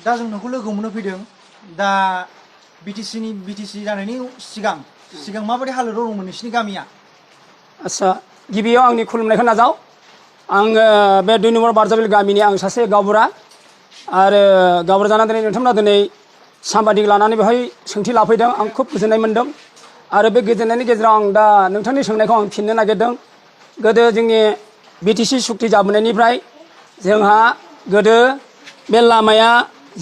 दा जों नोंखौ लोगो मोननो फैदों दा बिटिसि जानायनि सिगां माबायदि हालोदाव दंमोन नोंसिनि गामिया? आच्छा गिबियाव आंनि खुलुमनायखौ नाजाव आङो बे 2 नम्बर बारजाबिल गामिनि आं सासे गावबुरा आरो गावबुरा जानानै दिनै नोंथांमोना दिनै साम्बादिक लानानै बेवहाय सोंथि लाफैदों आं खुब गोजोननाय मोन्दों आरो बे गोजोननायनि गेजेराव आं दा नोंथांनि सोंनायखौ आं फिननो नागिरदों। गोदो जोंनि बिटिसि सुक्ति जाबोनायनिफ्राय जोंहा गोदो बे लामाया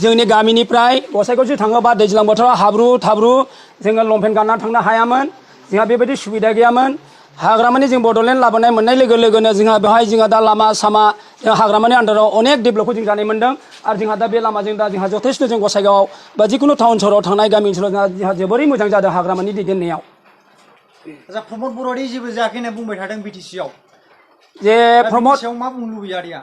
जोंनि गामिनिफ्राय गसाइगावसिम थाङोबा दैज्लां बोथोराव हाब्रु थाब्रु जोङो लंपेन्ट गाननानै थांनो हायामोन जोंहा बेबायदि सुबिदा गैयामोन। हाग्रामानि जों बड'लेण्ड लाबोनाय मोननाय लोगो लोगोनो जोंहा बेवहाय जोंहा दा लामा सामा जों हाग्रामानि आन्दाराव अनेक डेभेलपखौ जों जानाय मोन्दों आरो जोंहा दा बे लामाजों दा जोंहा जथेस्थ' जों गसाइगावआव बा जिखुनु टाउन सहराव थांनाय गामि ओनसोलाव जोंहा जोबोरै मोजां जादों हाग्रामानि दैदेननायाव। आच्छा प्रमद बर'आदि जेबो जायाखै होनना बुंबाय थादों बिटिसिआव जे प्रमद मा बुंनो लुबैयो आदैया?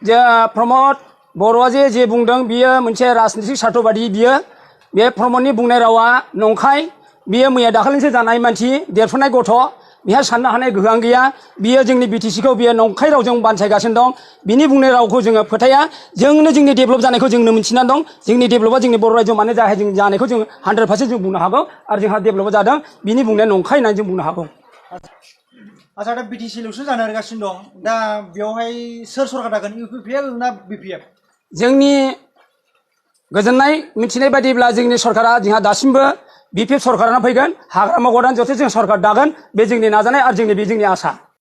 जे प्रमद बर'आ जे बुंदों बियो मोनसे राजनितिक सार्थबादि बे प्रमदनि बुंनाय रावा नंखाय। बियो मैया दाखालिसो जानाय मानसि देरफुनाय गथ' बिहा साननो हानाय गोहोआनो गैया। बियो जोंनि बिटिसिखौ बियो नंखाय रावजों बानसायगासिनो दं। बिनि बुंनाय रावखौ जोङो फोथाया। जोंनो जोंनि डेभेलप जानायखौ जोंनो मिन्थिनानै दं। जोंनि डेभेलपआ जोंनि बर' रायजोआव मानो जायाखै जों जानायखौ जों 100% जों बुंनो हागौ आरो जोंहा डेभेलपआ जादों बिनि बुंनाया नंखाय होननानै जों बुंनो हागौ। आच्छा दा बिटिसिल'सो जानो नागिरगासिनो दं दा बेवहाय सोर सरकार जागोन इउपिपिएल ना बिपिएफ? जोंनि गोजोननाय मिथिनाय बायदिब्ला जोंनि सरकारा जोंहा दासिमबो बिपिएफ सरकारानो फैगोन। हाग्रामा गदान जथेस्थ' जों सरकार दागोन बे जोंनि नाजानाय आरो बे जोंनि आसा।